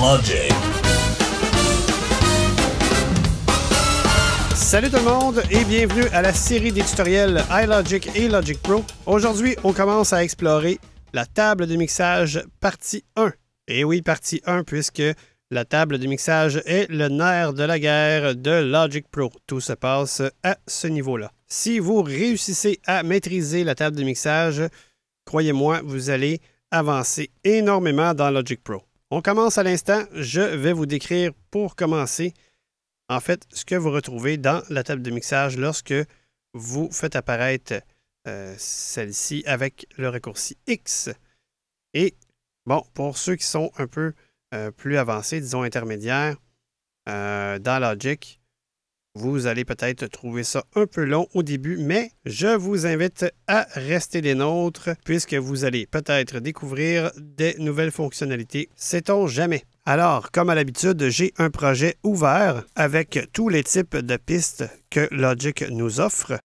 Logic. Salut tout le monde et bienvenue à la série des tutoriels iLogic et Logic Pro. Aujourd'hui, on commence à explorer la table de mixage partie 1. Et oui, partie 1 puisque la table de mixage est le nerf de la guerre de Logic Pro. Tout se passe à ce niveau-là. Si vous réussissez à maîtriser la table de mixage, croyez-moi, vous allez avancer énormément dans Logic Pro. On commence à l'instant. Je vais vous décrire pour commencer en fait, ce que vous retrouvez dans la table de mixage lorsque vous faites apparaître celle-ci avec le raccourci X. Et bon, pour ceux qui sont un peu plus avancés, disons intermédiaires, dans Logic, vous allez peut-être trouver ça un peu long au début, mais je vous invite à rester des nôtres puisque vous allez peut-être découvrir des nouvelles fonctionnalités. Sait-on jamais? Alors, comme à l'habitude, j'ai un projet ouvert avec tous les types de pistes que Logic nous offre,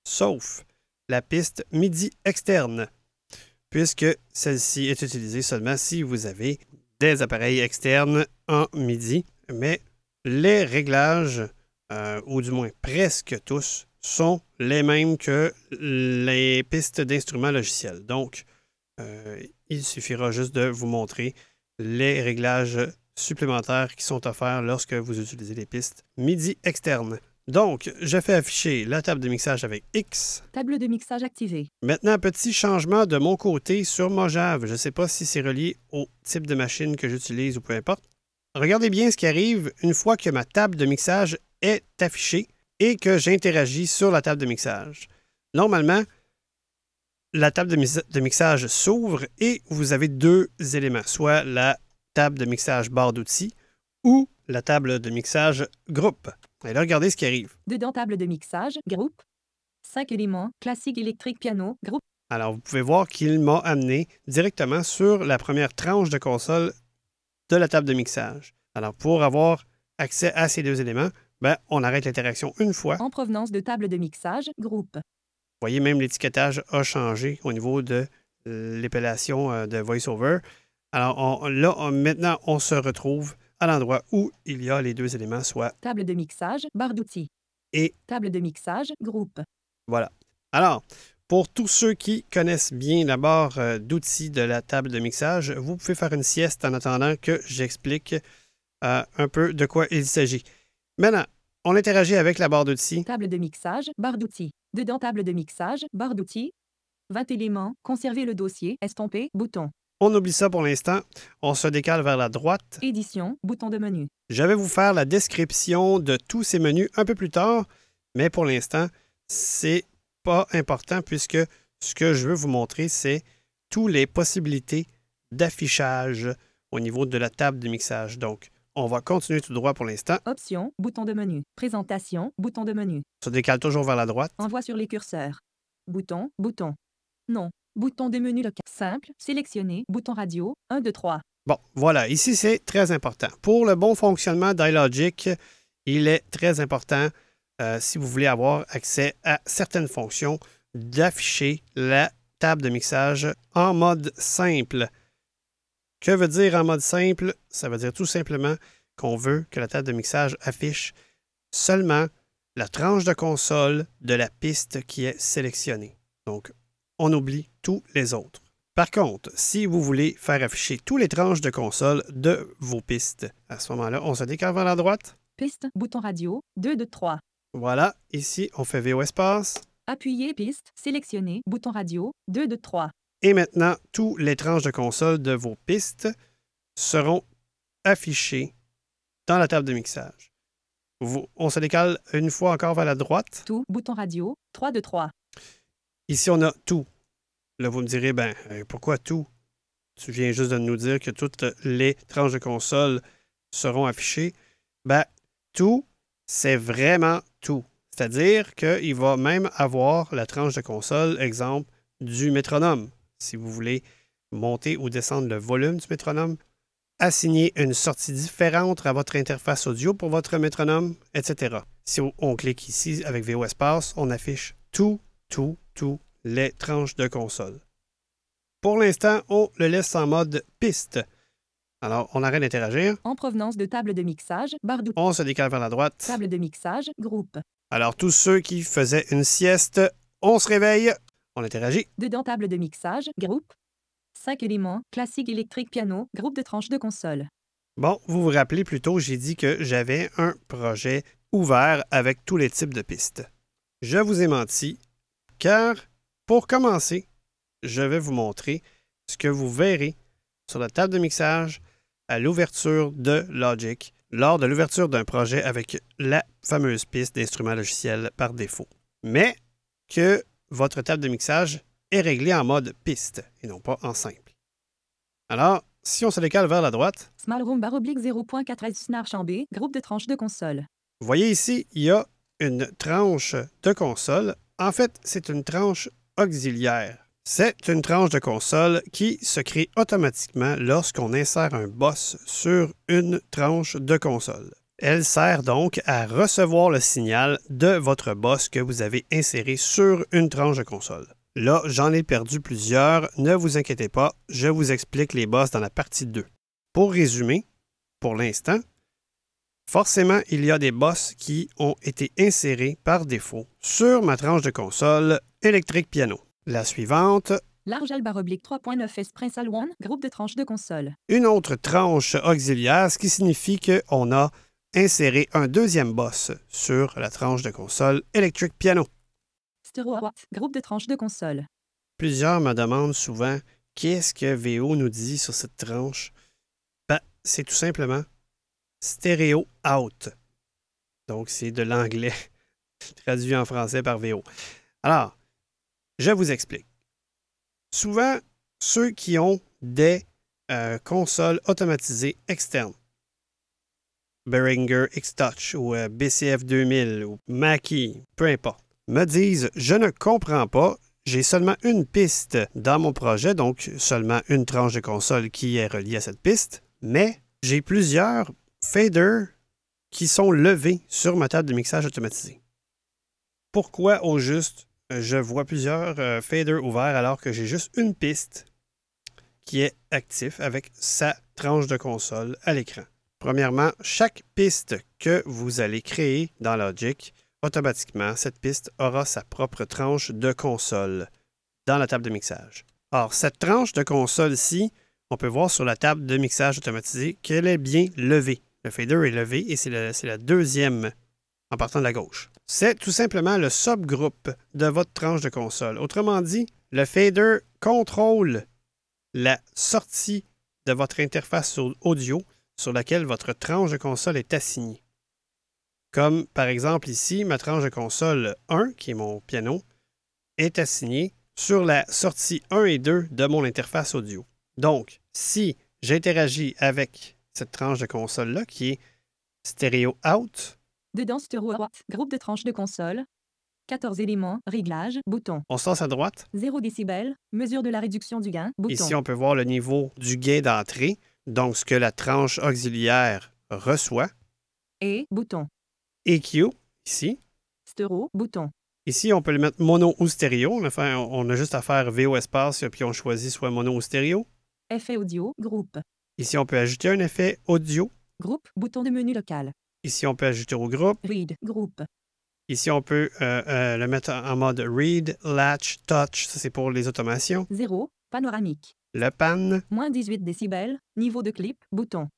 sauf la piste MIDI externe, puisque celle-ci est utilisée seulement si vous avez des appareils externes en MIDI, mais les réglages, ou du moins presque tous, sont les mêmes que les pistes d'instruments logiciels. Donc, il suffira juste de vous montrer les réglages supplémentaires qui sont offerts lorsque vous utilisez les pistes MIDI externes. Donc, je fais afficher la table de mixage avec X. Table de mixage activée. Maintenant, petit changement de mon côté sur Mojave. Je ne sais pas si c'est relié au type de machine que j'utilise ou peu importe. Regardez bien ce qui arrive une fois que ma table de mixage est affichée et que j'interagis sur la table de mixage. Normalement, la table de mixage s'ouvre et vous avez deux éléments, soit la table de mixage barre d'outils ou la table de mixage groupe. Et là, regardez ce qui arrive. Dedans table de mixage, groupe. 5 éléments, classique, électrique, piano, groupe. Alors, vous pouvez voir qu'il m'a amené directement sur la première tranche de console de la table de mixage. Alors, pour avoir accès à ces deux éléments, on arrête l'interaction une fois. En provenance de table de mixage, groupe. Vous voyez, même l'étiquetage a changé au niveau de l'épellation de VoiceOver. Alors maintenant, on se retrouve à l'endroit où il y a les deux éléments, soit table de mixage, barre d'outils. Et table de mixage, groupe. Voilà. Alors, pour tous ceux qui connaissent bien la barre d'outils de la table de mixage, vous pouvez faire une sieste en attendant que j'explique un peu de quoi il s'agit. Maintenant, on interagit avec la barre d'outils. Table de mixage, barre d'outils. Dedans table de mixage, barre d'outils. 20 éléments, conserver le dossier, estomper, bouton. On oublie ça pour l'instant. On se décale vers la droite. Édition, bouton de menu. Je vais vous faire la description de tous ces menus un peu plus tard, mais pour l'instant, c'est pas important puisque ce que je veux vous montrer, c'est toutes les possibilités d'affichage au niveau de la table de mixage. Donc, on va continuer tout droit pour l'instant. Options, bouton de menu. Présentation, bouton de menu. On se décale toujours vers la droite. Envoi sur les curseurs. Bouton, bouton. Non. Bouton de menu local. Simple, sélectionné, bouton radio, 1, 2, 3. Bon, voilà, ici c'est très important. Pour le bon fonctionnement d'iLogic, il est très important, si vous voulez avoir accès à certaines fonctions, d'afficher la table de mixage en mode simple. Que veut dire en mode simple? Ça veut dire tout simplement qu'on veut que la table de mixage affiche seulement la tranche de console de la piste qui est sélectionnée. Donc, on oublie tous les autres. Par contre, si vous voulez faire afficher tous les tranches de console de vos pistes, à ce moment-là, on se décale vers la droite. Piste, bouton radio, 2, 2, 3. Voilà, ici, on fait VO espace. Appuyez piste, sélectionné, bouton radio, 2, 2, 3. Et maintenant, tous les tranches de console de vos pistes seront affichées dans la table de mixage. On se décale une fois encore vers la droite. Tout, bouton radio, 3, 2, 3. Ici, on a tout. Là, vous me direz, pourquoi tout? Tu viens juste de nous dire que toutes les tranches de console seront affichées. Tout, c'est vraiment tout. C'est-à-dire qu'il va même avoir la tranche de console, exemple, du métronome. Si vous voulez monter ou descendre le volume du métronome, assigner une sortie différente à votre interface audio pour votre métronome, etc. Si on clique ici avec VO Espace, on affiche tous les tranches de console. Pour l'instant, on le laisse en mode piste. Alors, on arrête d'interagir. En provenance de table de mixage, barre d'outils. On se décale vers la droite. Table de mixage, groupe. Alors, tous ceux qui faisaient une sieste, on se réveille. On interagit. Dedans table de mixage, groupe. 5 éléments, classique électrique piano, groupe de tranches de console. Bon, vous vous rappelez plus tôt, j'ai dit que j'avais un projet ouvert avec tous les types de pistes. Je vous ai menti, car pour commencer, je vais vous montrer ce que vous verrez sur la table de mixage à l'ouverture de Logic, lors de l'ouverture d'un projet avec la fameuse piste d'instrument logiciel par défaut. Mais que votre table de mixage est réglée en mode piste et non pas en simple. Alors, si on se décale vers la droite, Small room barre oblique 0.4 snare chambé, groupe de tranches de console. vous voyez ici, il y a une tranche de console. En fait, c'est une tranche auxiliaire. C'est une tranche de console qui se crée automatiquement lorsqu'on insère un boss sur une tranche de console. Elle sert donc à recevoir le signal de votre boss que vous avez inséré sur une tranche de console. Là, j'en ai perdu plusieurs, ne vous inquiétez pas, je vous explique les boss dans la partie 2. Pour résumer, pour l'instant, forcément, il y a des boss qui ont été insérés par défaut sur ma tranche de console électrique piano. La suivante, Large barre oblique 3.9 Espresso One, groupe de tranches de console. une autre tranche auxiliaire, ce qui signifie qu'on a inséré un deuxième boss sur la tranche de console électrique piano. Stereo Watt, groupe de tranches de console. Plusieurs me demandent souvent qu'est-ce que VO nous dit sur cette tranche. Ben, c'est tout simplement Stereo Out. Donc, c'est de l'anglais traduit en français par VO. Alors, je vous explique. Souvent, ceux qui ont des consoles automatisées externes, Behringer X-Touch ou BCF 2000 ou Mackie, peu importe, me disent « Je ne comprends pas, j'ai seulement une piste dans mon projet, donc seulement une tranche de console qui est reliée à cette piste, mais j'ai plusieurs faders qui sont levés sur ma table de mixage automatisé. Pourquoi au juste je vois plusieurs faders ouverts alors que j'ai juste une piste qui est active avec sa tranche de console à l'écran? Premièrement, chaque piste que vous allez créer dans Logic, automatiquement, cette piste aura sa propre tranche de console dans la table de mixage. Or, cette tranche de console-ci, on peut voir sur la table de mixage automatisé qu'elle est bien levée. Le fader est levé et c'est la deuxième en partant de la gauche. C'est tout simplement le subgroupe de votre tranche de console. Autrement dit, le fader contrôle la sortie de votre interface audio sur laquelle votre tranche de console est assignée. Comme par exemple ici, ma tranche de console 1, qui est mon piano, est assignée sur la sortie 1 et 2 de mon interface audio. Donc, si j'interagis avec cette tranche de console-là, qui est Stereo Out, Dedans Stereo Watt, groupe de tranches de console. 14 éléments, réglage, bouton. on se lance à droite. 0 décibels, mesure de la réduction du gain, bouton. Ici, on peut voir le niveau du gain d'entrée, donc ce que la tranche auxiliaire reçoit. Et, bouton. EQ, ici. Stereo, bouton. Ici, on peut le mettre mono ou stéréo. On a juste à faire VO espace, puis on choisit soit mono ou stéréo. Effet audio, groupe. Ici, on peut ajouter un effet audio. Groupe, bouton de menu local. Ici, on peut ajouter au groupe. Read, groupe. Ici, on peut le mettre en mode Read, Latch, Touch. Ça, c'est pour les automations. 0, panoramique. Le pan. Moins 18 décibels, niveau de clip, bouton.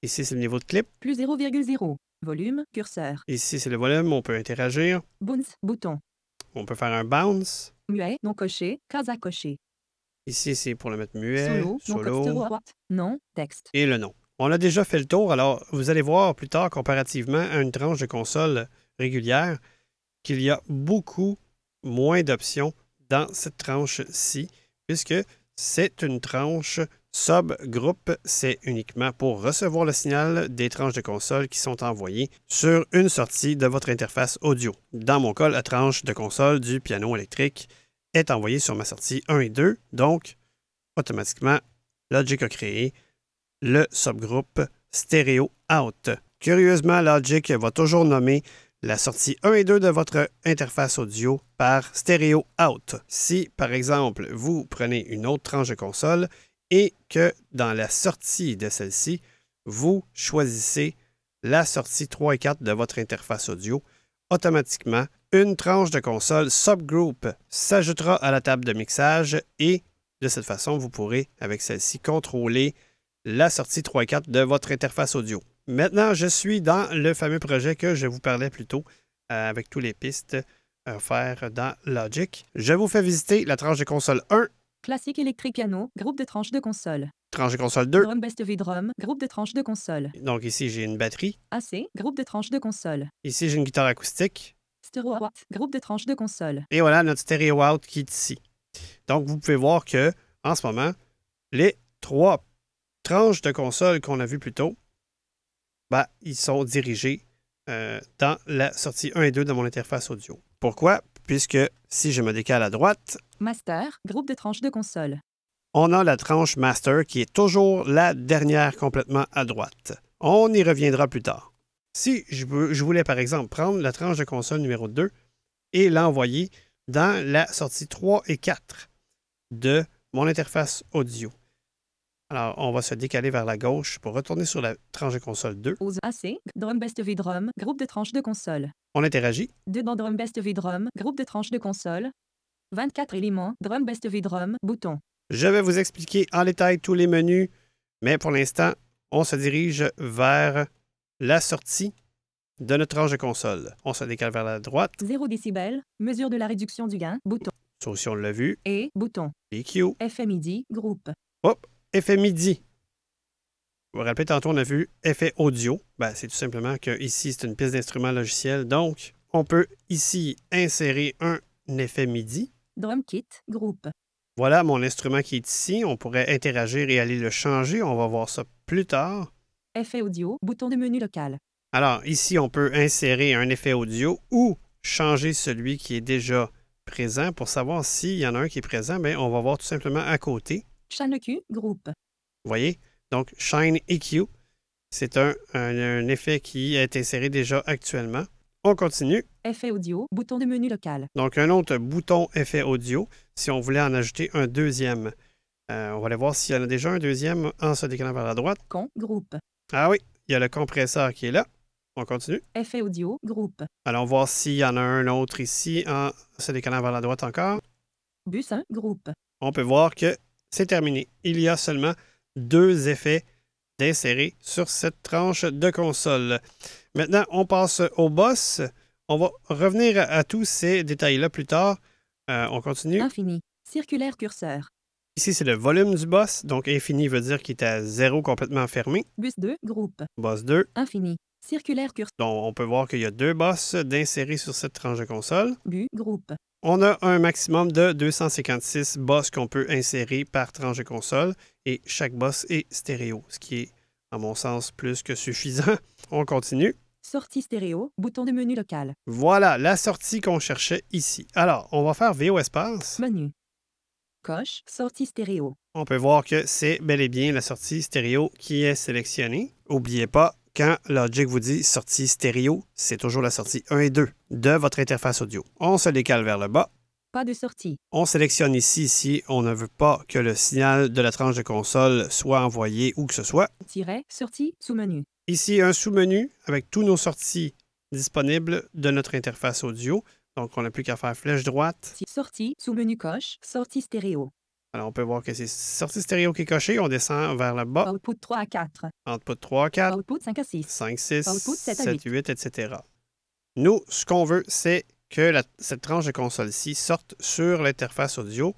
Ici, c'est le niveau de clip. Plus 0,0. Volume, curseur. Ici, c'est le volume. On peut interagir. Bounce, bouton. On peut faire un bounce. Muet, non coché, case à cocher. Ici, c'est pour le mettre muet, Solo, non code stéréo à droite. Non, texte. et le nom. On a déjà fait le tour, alors vous allez voir plus tard, comparativement à une tranche de console régulière, qu'il y a beaucoup moins d'options dans cette tranche-ci, puisque c'est une tranche subgroupe. C'est uniquement pour recevoir le signal des tranches de console qui sont envoyées sur une sortie de votre interface audio. Dans mon cas, la tranche de console du piano électrique est envoyée sur ma sortie 1 et 2, donc automatiquement, Logic a créé le subgroupe Stereo Out. Curieusement, Logic va toujours nommer la sortie 1 et 2 de votre interface audio par Stereo Out. Si, par exemple, vous prenez une autre tranche de console et que dans la sortie de celle-ci, vous choisissez la sortie 3 et 4 de votre interface audio. Automatiquement, une tranche de console subgroup s'ajoutera à la table de mixage et de cette façon, vous pourrez, avec celle-ci, contrôler la sortie 3 et 4 de votre interface audio. Maintenant, je suis dans le fameux projet que je vous parlais plus tôt, avec toutes les pistes à faire dans Logic. Je vous fais visiter la tranche de console 1, Classique électrique piano, groupe de tranches de console. tranche de console 2. Drum Best of Drum, groupe de tranches de console. Donc ici, j'ai une batterie. AC, groupe de tranches de console. Ici, j'ai une guitare acoustique. Stereo Out, groupe de tranches de console. Et voilà notre stéréo out qui est ici. Donc, vous pouvez voir que en ce moment, les 3 tranches de console qu'on a vues plus tôt, ils sont dirigés dans la sortie 1 et 2 de mon interface audio. Pourquoi? Puisque si je me décale à droite, Master, groupe de tranches de console. on a la tranche Master qui est toujours la dernière complètement à droite. On y reviendra plus tard. Si je voulais par exemple prendre la tranche de console numéro 2 et l'envoyer dans la sortie 3 et 4 de mon interface audio. Alors, on va se décaler vers la gauche pour retourner sur la tranche de console 2. Ose AC, Drum Best of Drum, groupe de tranches de console. On interagit. Dedans Drum Best of Drum, groupe de tranches de console. 24 éléments, Drum Best of Drum, bouton. Je vais vous expliquer en détail tous les menus, mais pour l'instant, on se dirige vers la sortie de notre tranche de console. On se décale vers la droite. 0 décibels, mesure de la réduction du gain, bouton. Sauf si on l'a vu. Et, bouton. EQ. Effet MIDI, groupe. Hop, effet MIDI. Vous vous rappelez, tantôt, on a vu effet audio. C'est tout simplement que ici, c'est une piste d'instrument logiciel. Donc, on peut ici insérer un effet MIDI. Drum kit, groupe. Voilà mon instrument qui est ici. On pourrait interagir et aller le changer. On va voir ça plus tard. Effet audio, bouton de menu local. Alors, ici, on peut insérer un effet audio ou changer celui qui est déjà présent. Pour savoir s'il y en a un qui est présent, on va voir tout simplement à côté. Channel EQ, groupe. Vous voyez? Donc, Shine EQ, c'est un effet qui est inséré déjà actuellement. On continue. Effet audio, bouton de menu local. Donc, un autre bouton effet audio, si on voulait en ajouter un deuxième. On va aller voir s'il y en a déjà un deuxième en se décalant vers la droite. Groupe. Ah oui, il y a le compresseur qui est là. On continue. Effet audio, groupe. Allons voir s'il y en a un autre ici en se décalant vers la droite encore. Bus 1, groupe. On peut voir que c'est terminé. Il y a seulement 2 effets d'insérer sur cette tranche de console. Maintenant, on passe au boss. On va revenir à tous ces détails-là plus tard. On continue. Infini. Circulaire curseur. Ici, c'est le volume du boss. Donc, infini veut dire qu'il est à 0 complètement fermé. Bus 2, groupe. Boss 2. Infini. Circulaire curseur. Donc, on peut voir qu'il y a 2 boss d'insérer sur cette tranche de console. Groupe. On a un maximum de 256 boss qu'on peut insérer par tranche de console et chaque boss est stéréo, ce qui est, à mon sens, plus que suffisant. On continue. Sortie stéréo, bouton de menu local. Voilà la sortie qu'on cherchait ici. Alors, on va faire VO espace. Menu. Coche, sortie stéréo. On peut voir que c'est bel et bien la sortie stéréo qui est sélectionnée. N'oubliez pas, quand Logic vous dit sortie stéréo, c'est toujours la sortie 1 et 2 de votre interface audio. On se décale vers le bas. Pas de sortie. On sélectionne ici si on ne veut pas que le signal de la tranche de console soit envoyé où que ce soit. Sortie, sous-menu. Ici, un sous-menu avec tous nos sorties disponibles de notre interface audio. Donc, on n'a plus qu'à faire flèche droite. Sortie, sous-menu coche, sortie stéréo. Alors, on peut voir que c'est sortie stéréo qui est cochée. On descend vers le bas. Output 3 à 4. Output 3 à 4. Output 5 à 6. 5, 6, Output 7 à 7, 8, etc. Nous, ce qu'on veut, c'est que cette tranche de console-ci sorte sur l'interface audio,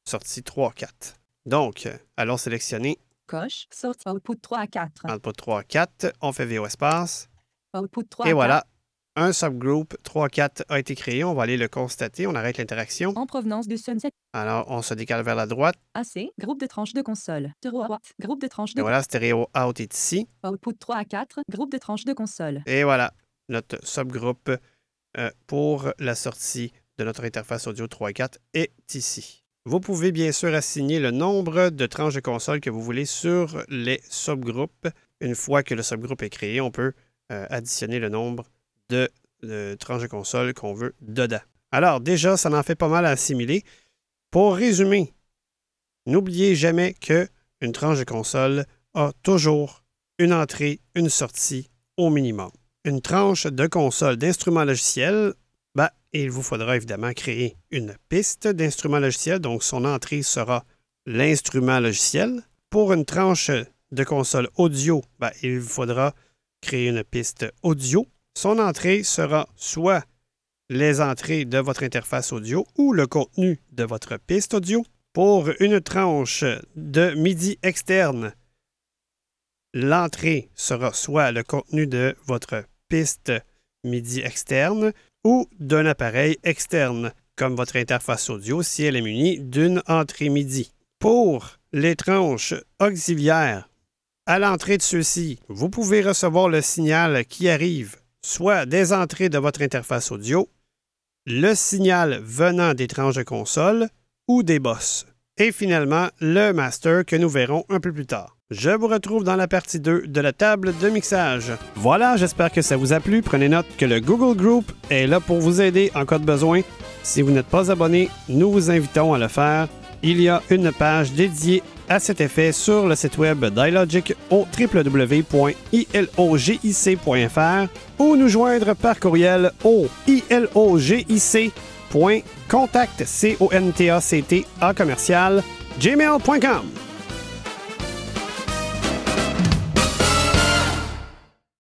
sortie 3 à 4. Donc, allons sélectionner Coche, sortie, output 3 à 4. Output 3 à 4. On fait VO espace. Output 3. Et voilà, un subgroup 3-4 a été créé. On va aller le constater. On arrête l'interaction. En provenance de Sunset. Alors, on se décale vers la droite. AC, groupe de tranches de console. Stereo out, groupe de tranches de Et voilà, stéréo out est ici. Output 3 à 4, groupe de tranches de console. Et voilà, notre subgroupe pour la sortie de notre interface audio 3 et 4 est ici. Vous pouvez bien sûr assigner le nombre de tranches de console que vous voulez sur les subgroupes. Une fois que le subgroupe est créé, on peut additionner le nombre de tranches de console qu'on veut dedans. Alors déjà, ça en fait pas mal à assimiler. Pour résumer N'oubliez jamais qu'une tranche de console a toujours une entrée, une sortie au minimum. Une tranche de console d'instruments logiciels, il vous faudra évidemment créer une piste d'instruments logiciels, donc son entrée sera l'instrument logiciel. Pour une tranche de console audio, il vous faudra créer une piste audio. Son entrée sera soit les entrées de votre interface audio ou le contenu de votre piste audio. Pour une tranche de MIDI externe, l'entrée sera soit le contenu de votre piste MIDI externe ou d'un appareil externe, comme votre interface audio si elle est munie d'une entrée MIDI. Pour les tranches auxiliaires, à l'entrée de ceux-ci, vous pouvez recevoir le signal qui arrive soit des entrées de votre interface audio, le signal venant des tranches de console ou des bosses. Et finalement, le master que nous verrons un peu plus tard. Je vous retrouve dans la partie 2 de la table de mixage. Voilà, j'espère que ça vous a plu. Prenez note que le Google Group est là pour vous aider en cas de besoin. Si vous n'êtes pas abonné, nous vous invitons à le faire. Il y a une page dédiée à cet effet sur le site web d'iLogic au www.ilogic.fr ou nous joindre par courriel au ilogic.contact@gmail.com.